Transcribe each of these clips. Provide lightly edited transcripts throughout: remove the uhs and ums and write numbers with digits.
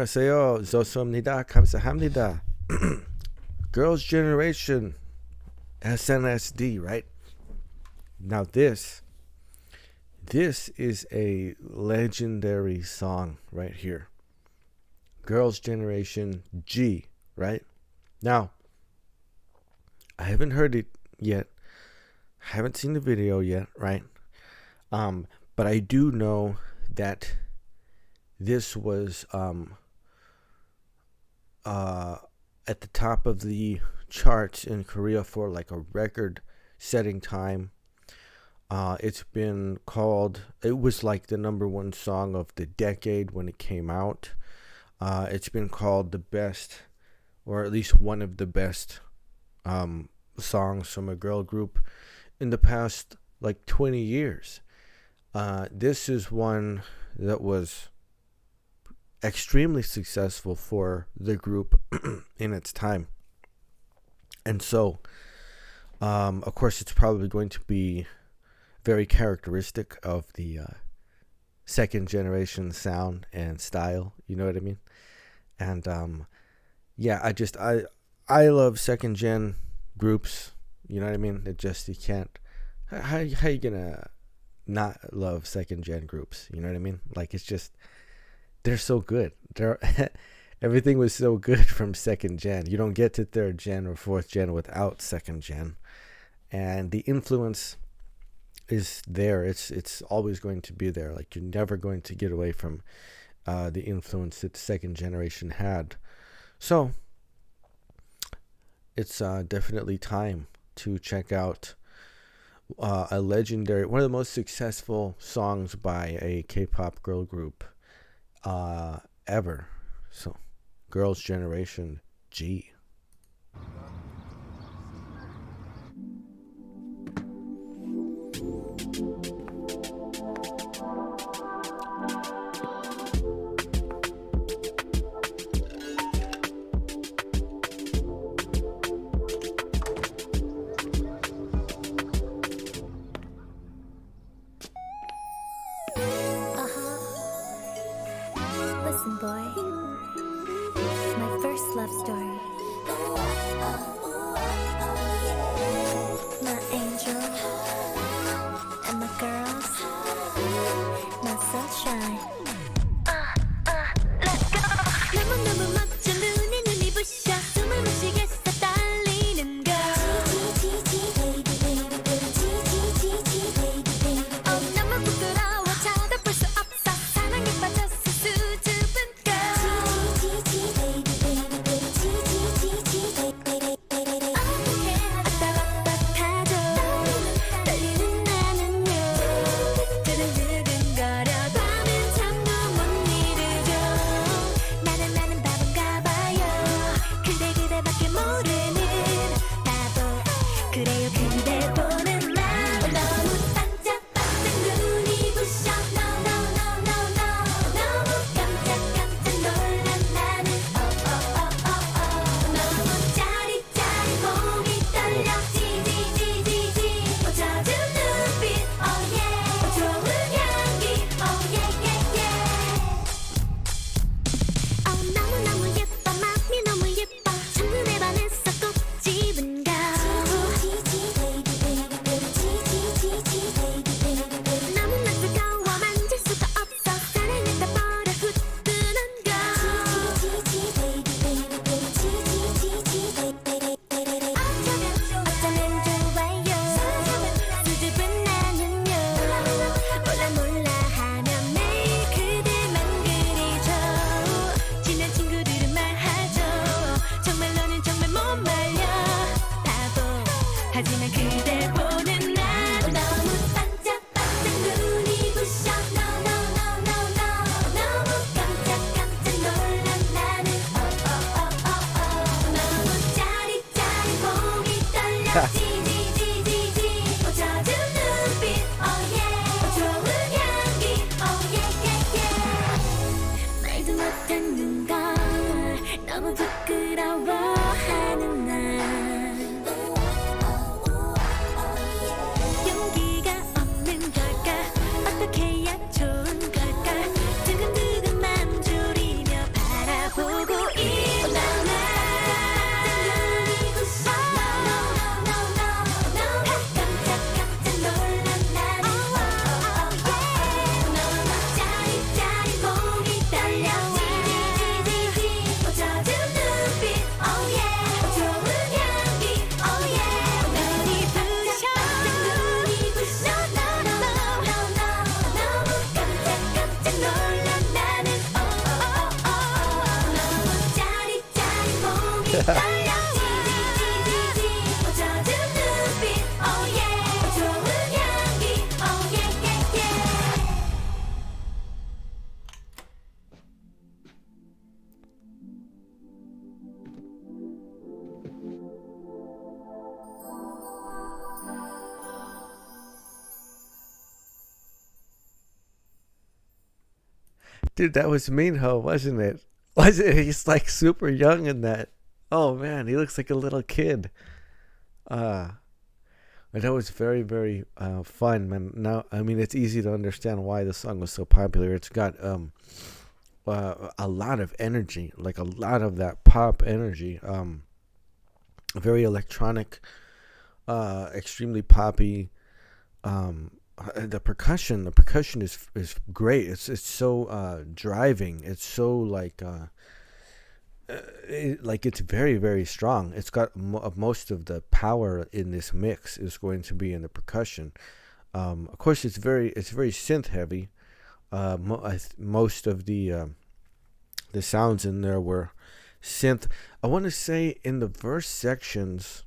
안녕하세요. 여보세요. 감사합니다. Girls' Generation, SNSD, right? Now this is a legendary song right here. Girls' Generation G, right? Now, I haven't heard it yet. I haven't seen the video yet, right? But I do know that this was at the top of the charts in Korea for like a record-setting time. It was like the number one song of the decade when it came out. It's been called the best, or at least one of the best songs from a girl group in the past like 20 years. This is one that was extremely successful for the group in its time. And so, of course, it's probably going to be very characteristic of the second generation sound and style. You know what I mean? And yeah, I love second gen groups. You know what I mean? You can't. How you gonna not love second gen groups? You know what I mean? Like, it's just, they're so good. Everything was so good from second gen. You don't get to third gen or fourth gen without second gen, and the influence is there. It's always going to be there. Like, you're never going to get away from the influence that the second generation had. So it's definitely time to check out a legendary, one of the most successful songs by a K-pop girl group ever. So, Girls' Generation G. Listen, boy, this is my first love story. My angel and my girls, my sunshine. Let's go. 너무너무 멋져 눈이 부셔 숨을 못 쉬겠어 떨리는 걸. 너무 부끄러워 쳐다볼 수 없어 사랑에 빠졌어. 말도 못하는 걸 너무 부끄러워하는 날 용기가 없는 걸까 어떻게 해야 좋은 걸까 두근두근만 졸이며 바라 Dude, that was Minho, wasn't it? Was it? He's like super young in that. Oh man, he looks like a little kid. Uh, and that was very, very fun, man. Now, I mean, it's easy to understand why the song was so popular. It's got a lot of energy, like a lot of that pop energy. Very electronic, extremely poppy. The percussion is great. It's so driving. It's so like it's very, very strong. It's got most of the power in this mix is going to be in the percussion. Of course, it's very synth heavy. Most of the sounds in there were synth. I want to say in the verse sections,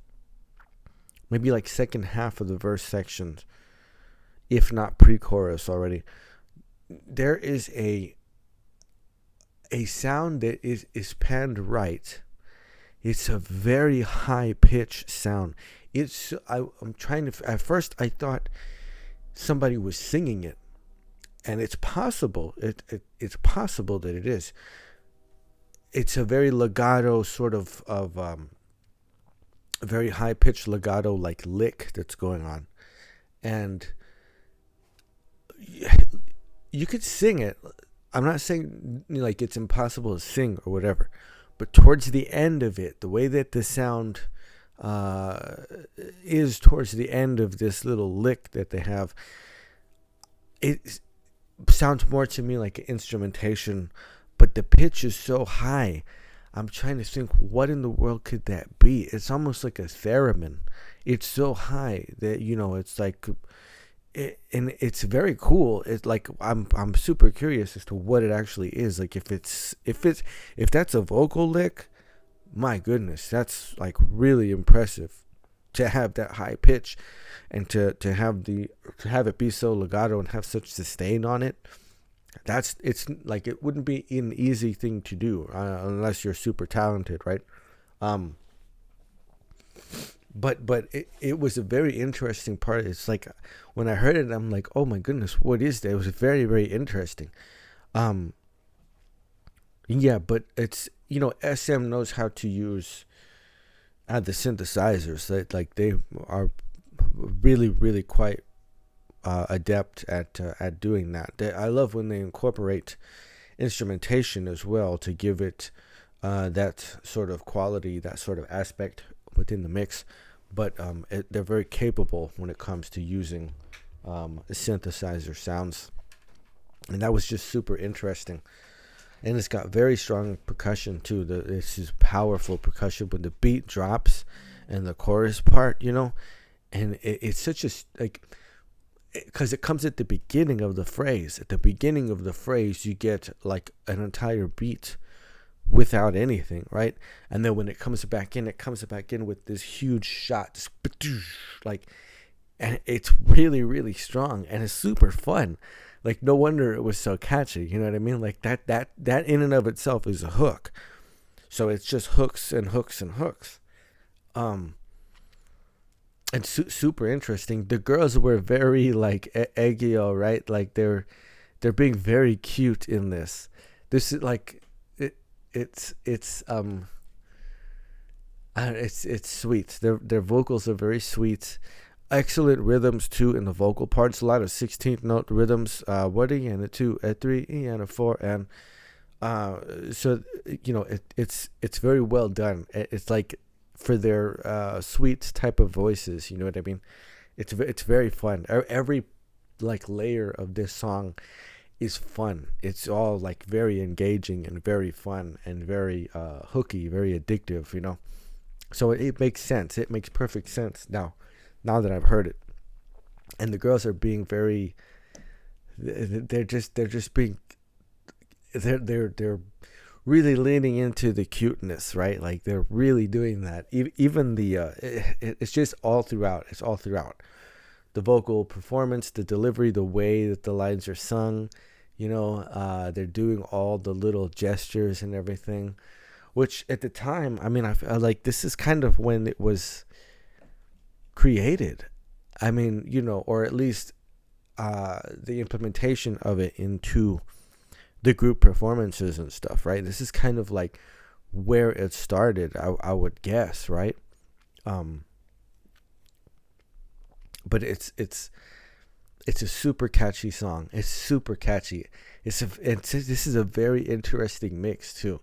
maybe like second half of the verse sections, if not pre-chorus already, there is a sound that is panned right. It's a very high pitched sound. I'm trying to. At first, I thought somebody was singing it, and it's possible. It's possible that it is. It's a very legato sort of a very high pitched legato like lick that's going on, and you could sing it. I'm not saying like it's impossible to sing or whatever, but towards the end of it, the way that the sound is towards the end of this little lick that they have, it sounds more to me like an instrumentation, but the pitch is so high. I'm trying to think, what in the world could that be? It's almost like a theremin. It's so high that, it's like... and it's very cool. It's like I'm super curious as to what it actually is. Like if that's a vocal lick, my goodness, that's like really impressive to have that high pitch and to have it be so legato and have such sustain on it. It's like it wouldn't be an easy thing to do unless you're super talented, right? But it was a very interesting part. It's like when I heard it, I'm like, oh my goodness, what is that? It was very, very interesting. Yeah, but it's, SM knows how to use the synthesizers. Like they are really, really quite adept at doing that. I love when they incorporate instrumentation as well to give it that sort of quality, that sort of aspect within the mix. But they're very capable when it comes to using synthesizer sounds, and that was just super interesting. And it's got very strong percussion too. This is powerful percussion when the beat drops and the chorus part, and it's such a because it comes at the beginning of the phrase. At the beginning of the phrase, you get like an entire beat without anything, right? And then when it comes back in with this huge shot, like, and it's really, really strong, and it's super fun. Like, no wonder it was so catchy. You know what I mean? Like that in and of itself is a hook. So it's just hooks and hooks and hooks. And super interesting. The girls were very like eggio, right? Like they're being very cute in this. This is like it's sweet. Their vocals are very sweet. Excellent rhythms too in the vocal parts. A lot of 16th note rhythms. 1 E and a 2, a 3 E and a 4, and so it's very well done. It's like for their sweet type of voices. You know what I mean? It's very fun. Every like layer of this song is fun. It's all like very engaging and very fun and very hooky, very addictive. So it makes sense. It makes perfect sense now that I've heard it. And the girls are being very, they're just being, they're really leaning into the cuteness, right? Like they're really doing that. Even the it's just all throughout. It's all throughout. The vocal performance, the delivery, the way that the lines are sung, they're doing all the little gestures and everything, which at the time, I mean, I feel like this is kind of when it was created. I mean, or at least the implementation of it into the group performances and stuff, right? This is kind of like where it started, I would guess, right? But it's a super catchy song. It's super catchy. This is a very interesting mix too.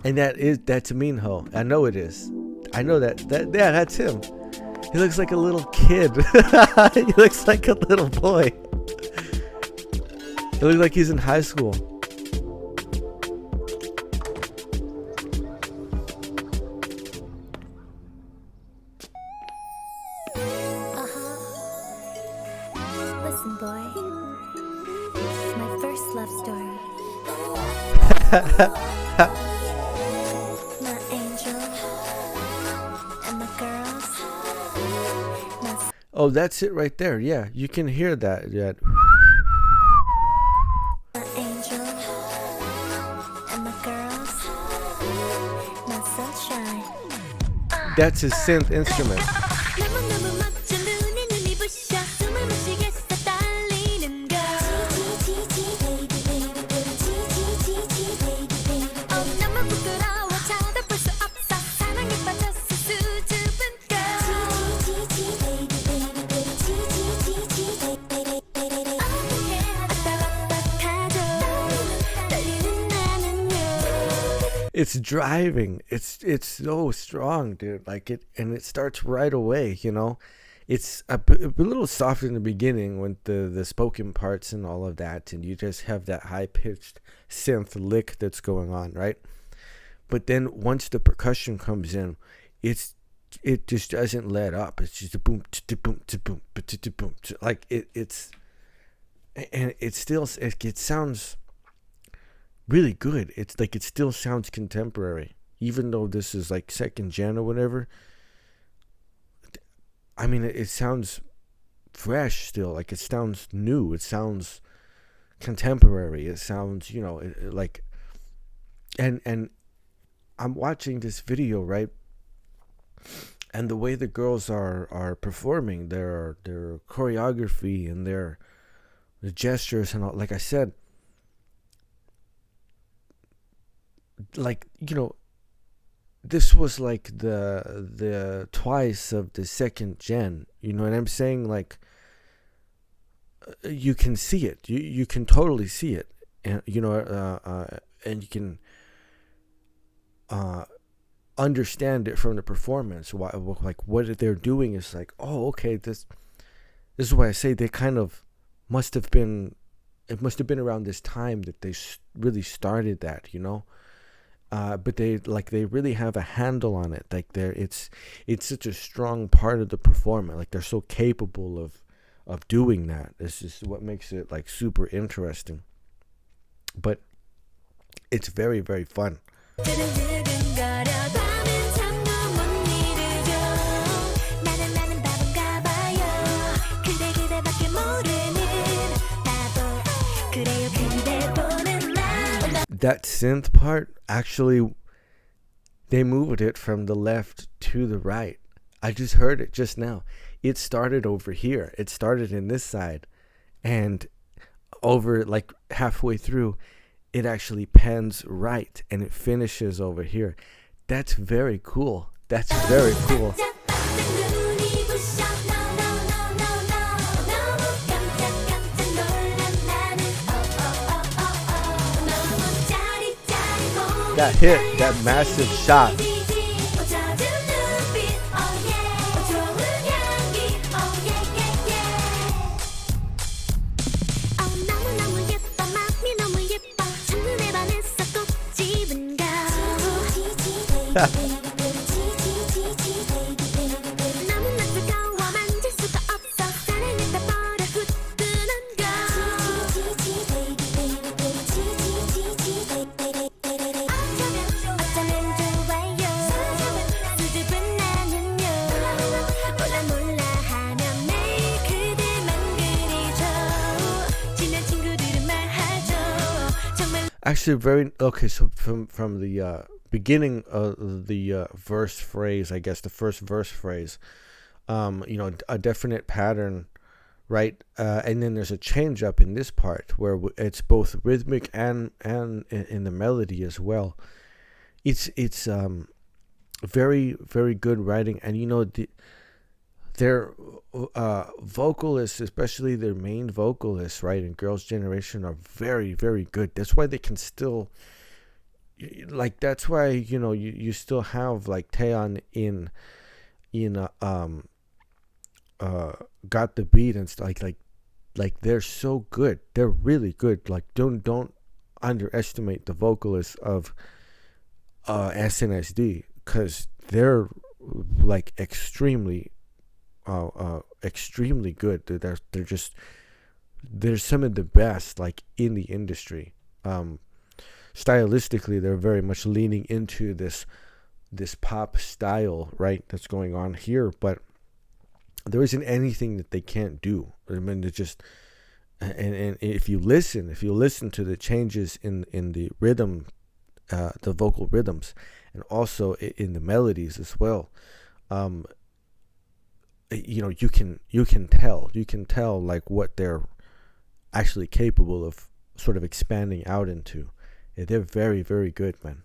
And that's Minho. I know it is. I know that yeah, that's him. He looks like a little kid. He looks like a little boy. It looks like he's in high school. Listen, boy. This is my first love story. My angel and my girls. Oh, that's it right there. Yeah, you can hear that. Yeah. My angel and my girls. My sunshine. That's his synth instrument. It's driving. It's so strong, dude. Like it starts right away. It's a little soft in the beginning with the spoken parts and all of that, and you just have that high pitched synth lick that's going on, right? But then once the percussion comes in, it just doesn't let up. It's just a boom, boom, boom, boom, like it sounds really good. It's like it still sounds contemporary, even though this is like second gen or whatever. I mean, it sounds fresh still. Like it sounds new. It sounds contemporary. It sounds, like, and I'm watching this video, right? And the way the girls are performing, their choreography and the gestures and all, like I said, like, this was like the twice of the second gen. You know what I'm saying? Like, you can see it. You can totally see it, and and you can understand it from the performance. Why, like, what they're doing is like, oh, okay, this is why I say they kind of must have been. It must have been around this time that they really started that, but they really have a handle on it. Like it's such a strong part of the performance. Like they're so capable of doing that. This is what makes it like super interesting. But it's very, very fun. That synth part, actually, they moved it from the left to the right. I just heard it just now. It started over here. It started in this side. And over, like, halfway through, it actually pans right. And it finishes over here. That's very cool. That's very cool. That hit, that massive shot. Actually, very okay. So from the beginning of the verse phrase, I guess the first verse phrase, a definite pattern, right? And then there's a change up in this part where it's both rhythmic and in the melody as well. It's very very good writing, and their vocalists, especially their main vocalists, right, in Girls' Generation, are very very good. That's why they can still, like, that's why you still have like Taeyeon in Got the Beat and stuff, like they're so good. They're really good. Like, don't underestimate the vocalists of SNSD, because they're like extremely good. They're just, they're some of the best like in the industry. Stylistically, they're very much leaning into this pop style, right, that's going on here, but there isn't anything that they can't do. I mean, it just, and if you listen to the changes in the rhythm, the vocal rhythms, and also in the melodies as well, you can tell like what they're actually capable of sort of expanding out into. Yeah, they're very very good, man.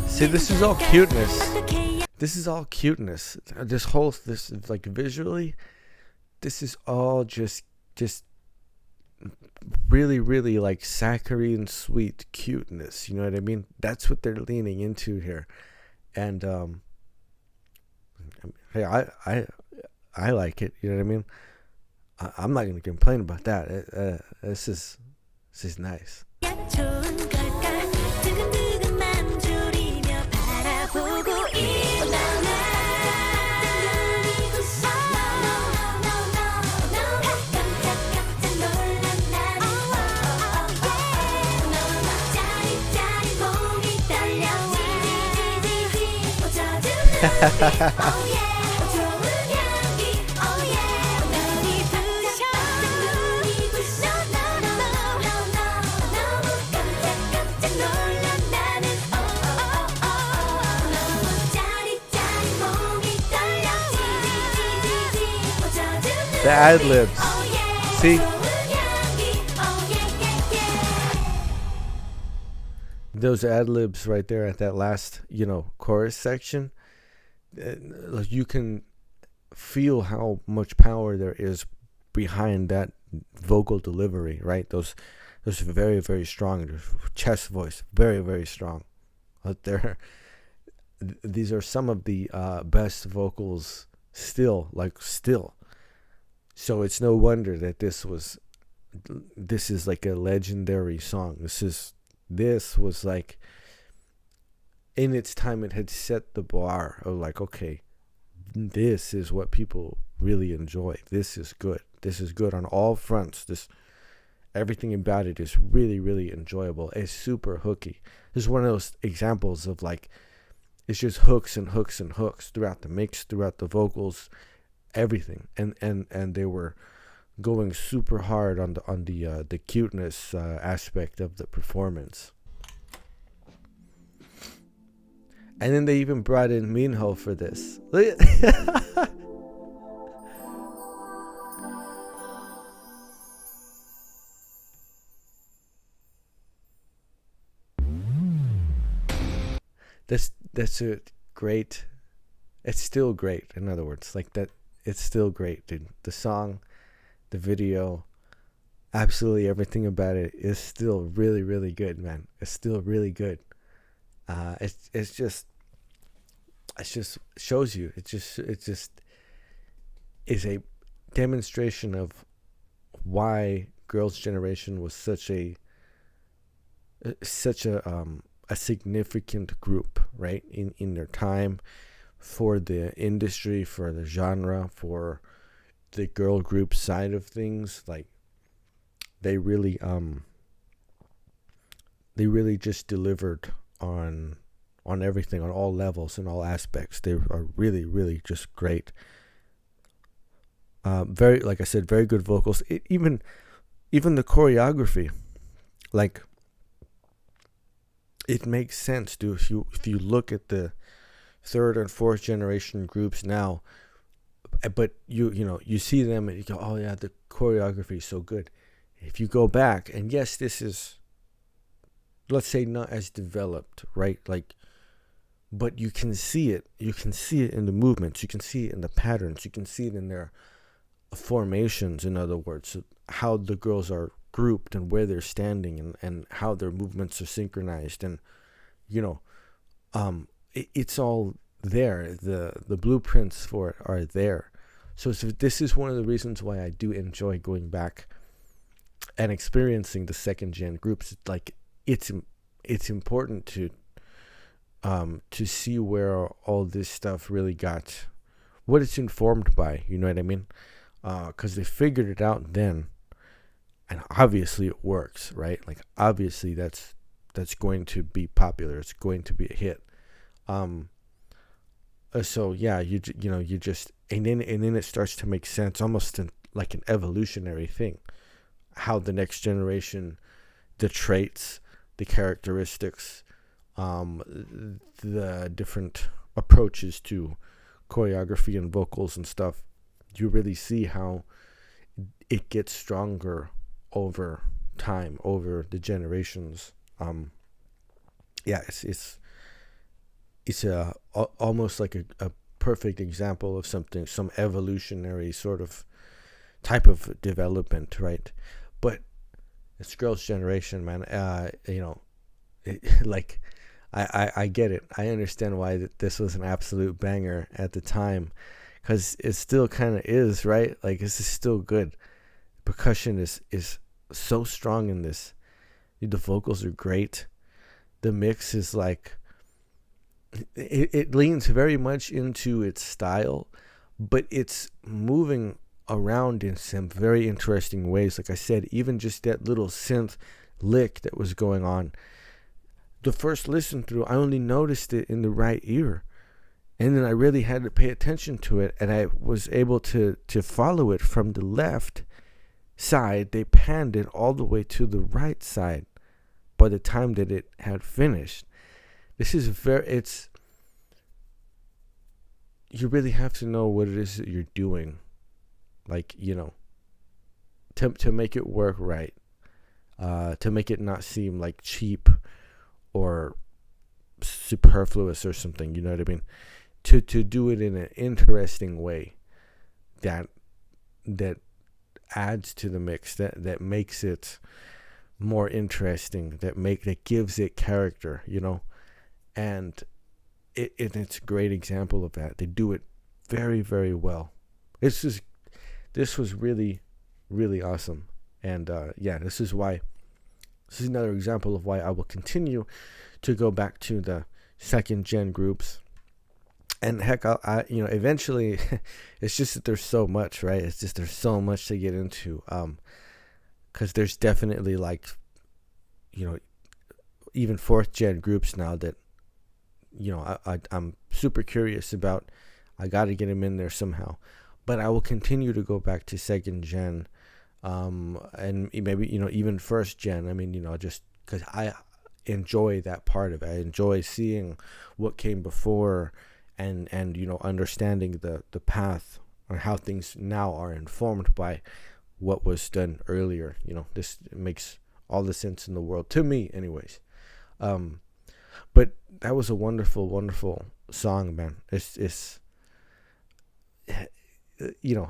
See, this is all cuteness. This is all cuteness. This like visually, this is all just really really like saccharine sweet cuteness. You know what I mean? That's what they're leaning into here, and hey, I like it. You know what I mean? I'm not gonna complain about that. This is nice. The ad libs. See? Those ad libs right there at that last, chorus section. You can feel how much power there is behind that vocal delivery, right? Those are very, very strong. Chest voice, very, very strong. Out there, these are some of the best vocals still. So it's no wonder that this is like a legendary song. This was like, in its time, it had set the bar of like, okay, this is what people really enjoy. This is good. This is good on all fronts. Everything about it is really, really enjoyable. It's super hooky. This is one of those examples of like, it's just hooks and hooks and hooks throughout the mix, throughout the vocals, everything. And they were going super hard on the cuteness aspect of the performance. And then they even brought in Minho for this. That's a great. It's still great. In other words, like that. It's still great, dude. The song, the video, absolutely everything about it is still really, really good, man. It's still really good. It just shows you. It just is a demonstration of why Girls' Generation was such a significant group, right, in their time, for the industry, for the genre, for the girl group side of things. Like, they really just delivered on everything, on all levels and all aspects. They are really, really just great. Very, like I said, very good vocals. Even the choreography, like, it makes sense, dude. If you look at the third and fourth generation groups now, but you see them and you go, oh yeah, the choreography is so good. If you go back, and yes, this is, let's say, not as developed, right? Like, but you can see it. You can see it in the movements. You can see it in the patterns. You can see it in their formations. In other words, how the girls are grouped and where they're standing, and how their movements are synchronized, and it's all there. The blueprints for it are there. So this is one of the reasons why I do enjoy going back and experiencing the second gen groups. Like, it's important to see where all this stuff really got, what it's informed by. You know what I mean? Because they figured it out then, and obviously it works, right? Like, obviously that's going to be popular. It's going to be a hit. So yeah, you just, and then it starts to make sense, almost like an evolutionary thing. How the next generation, the traits, the characteristics, the different approaches to choreography and vocals and stuff, you really see how it gets stronger over time, over the generations. Yeah, it's almost like a perfect example of some evolutionary sort of type of development, right? But it's Girls' Generation, man. Like, I get it. I understand why this was an absolute banger at the time, because it still kind of is, right? Like, this is still good. Percussion is so strong in this. The vocals are great. The mix is like, it leans very much into its style, but it's moving around in some very interesting ways. Like I said, even just that little synth lick that was going on, the first listen through, I only noticed it in the right ear, and then I really had to pay attention to it, and I was able to follow it from the left side. They panned it all the way to the right side by the time that it had finished. This is you really have to know what it is that you're doing, like, to make it work right, to make it not seem like cheap or superfluous or something, you know what I mean? To do it in an interesting way that adds to the mix, that makes it more interesting, that gives it character, and it's a great example of that. They do it very, very well. This was really, really awesome. And yeah, this is another example of why I will continue to go back to the second gen groups. And heck, I eventually, it's just that there's so much, right? It's just there's so much to get into. Because there's definitely, like, even fourth gen groups now that, I'm super curious about. I got to get them in there somehow. But I will continue to go back to second gen, and maybe, even first gen. I mean, just because I enjoy that part of it. I enjoy seeing what came before, and understanding the path, or how things now are informed by what was done earlier. This makes all the sense in the world to me, anyways. But that was a wonderful, wonderful song, man. It's you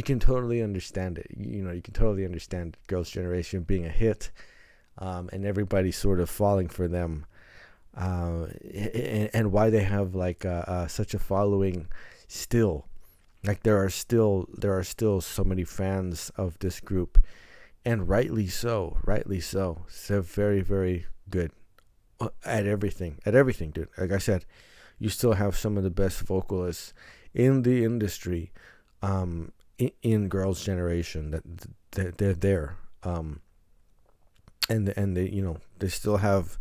can totally understand it. You can totally understand Girls' Generation being a hit, and everybody sort of falling for them, and why they have like such a following still. Like there are still so many fans of this group, and rightly so. So they're very, very good at everything, dude. Like I said, you still have some of the best vocalists in the industry, in Girls' Generation. That they're there, and they they still have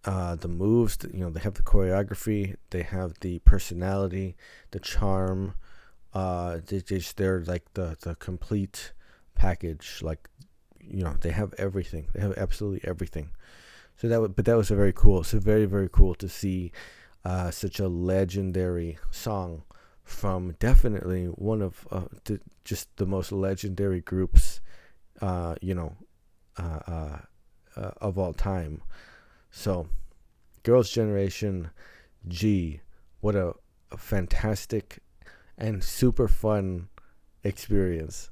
the moves. They have the choreography, they have the personality, the charm. They're like the complete package. Like they have everything. They have absolutely everything. So that was a very cool. It's very, very cool to see such a legendary song from definitely one of just the most legendary groups, of all time. So, Girls' Generation G, what a fantastic and super fun experience.